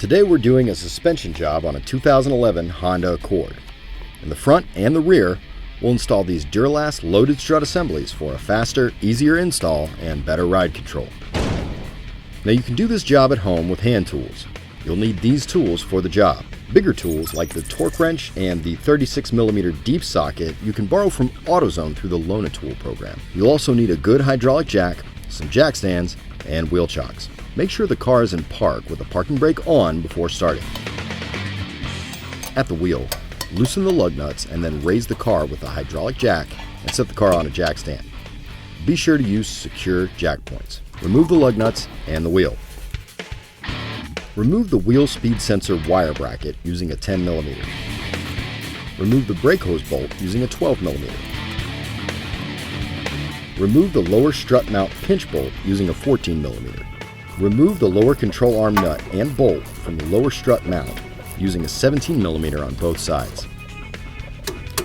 Today we're doing a suspension job on a 2011 Honda Accord. In the front and the rear, we'll install these Duralast loaded strut assemblies for a faster, easier install and better ride control. Now you can do this job at home with hand tools. You'll need these tools for the job. Bigger tools like the torque wrench and the 36mm deep socket you can borrow from AutoZone through the Loan a Tool program. You'll also need a good hydraulic jack, some jack stands, and wheel chocks. Make sure the car is in park with the parking brake on before starting. At the wheel, loosen the lug nuts and then raise the car with the hydraulic jack and set the car on a jack stand. Be sure to use secure jack points. Remove the lug nuts and the wheel. Remove the wheel speed sensor wire bracket using a 10mm. Remove the brake hose bolt using a 12mm. Remove the lower strut mount pinch bolt using a 14mm. Remove the lower control arm nut and bolt from the lower strut mount using a 17mm on both sides.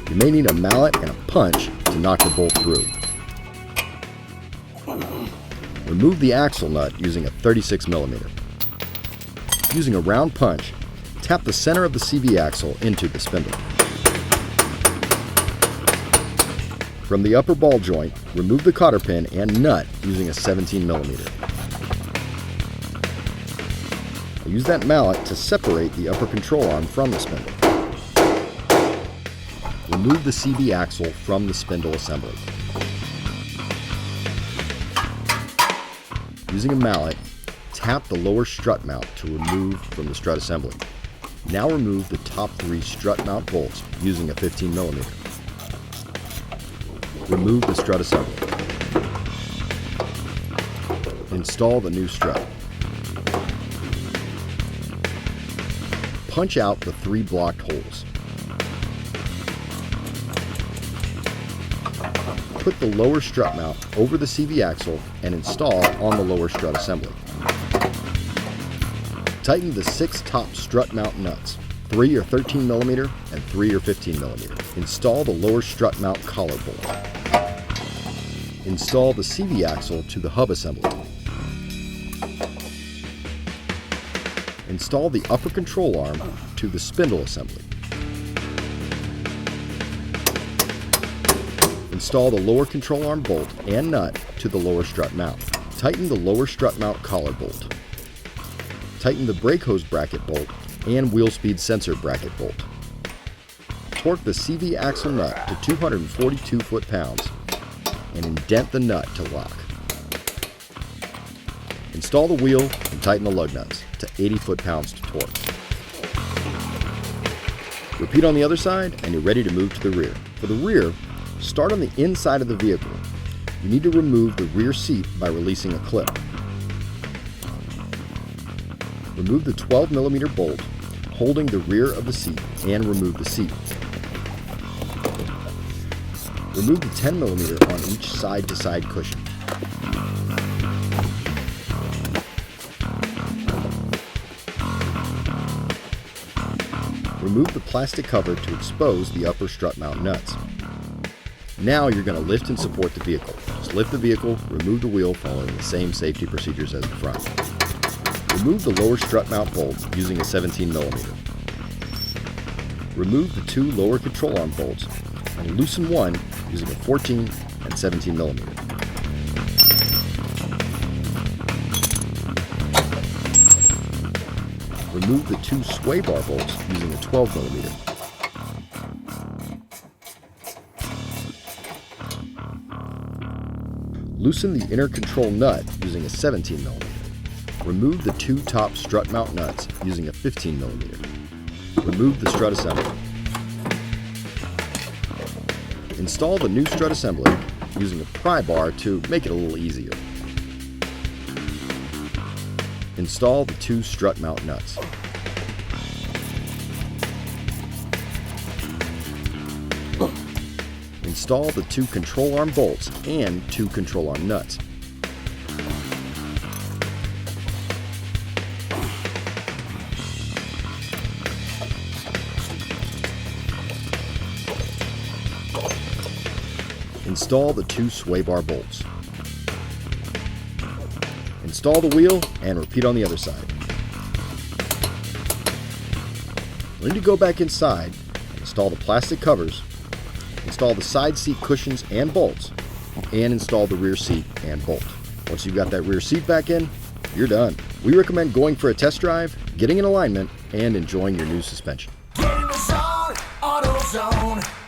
You may need a mallet and a punch to knock the bolt through. Remove the axle nut using a 36mm. Using a round punch, tap the center of the CV axle into the spindle. From the upper ball joint, remove the cotter pin and nut using a 17mm. Use that mallet to separate the upper control arm from the spindle. Remove the CV axle from the spindle assembly. Using a mallet, tap the lower strut mount to remove from the strut assembly. Now remove the top 3 strut mount bolts using a 15mm. Remove the strut assembly. Install the new strut. Punch out the 3 blocked holes. Put the lower strut mount over the CV axle and install on the lower strut assembly. Tighten the 6 top strut mount nuts. 3 are 13mm and 3 are 15mm. Install the lower strut mount collar bolt. Install the CV axle to the hub assembly. Install the upper control arm to the spindle assembly. Install the lower control arm bolt and nut to the lower strut mount. Tighten the lower strut mount collar bolt. Tighten the brake hose bracket bolt and wheel speed sensor bracket bolt. Torque the CV axle nut to 242 foot-pounds and indent the nut to lock. Install the wheel and tighten the lug nuts to 80 foot-pounds to torque. Repeat on the other side and you're ready to move to the rear. For the rear, start on the inside of the vehicle. You need to remove the rear seat by releasing a clip. Remove the 12mm bolt holding the rear of the seat and remove the seat. Remove the 10mm on each side-to-side cushion. Remove the plastic cover to expose the upper strut mount nuts. Now you're going to lift and support the vehicle. Just lift the vehicle, remove the wheel following the same safety procedures as the front. Remove the lower strut mount bolt using a 17mm. Remove the 2 lower control arm bolts and loosen one using a 14 and 17mm. Remove the 2 sway bar bolts using a 12mm. Loosen the inner control nut using a 17mm. Remove the 2 top strut mount nuts using a 15mm. Remove the strut assembly. Install the new strut assembly using a pry bar to make it a little easier. Install the 2 strut mount nuts. Install the 2 control arm bolts and 2 control arm nuts. Install the 2 sway bar bolts. Install the wheel and repeat on the other side. You'll need to go back inside, install the plastic covers, install the side seat cushions and bolts, and install the rear seat and bolt. Once you've got that rear seat back in, you're done. We recommend going for a test drive, getting in alignment, and enjoying your new suspension. Get in the zone, AutoZone.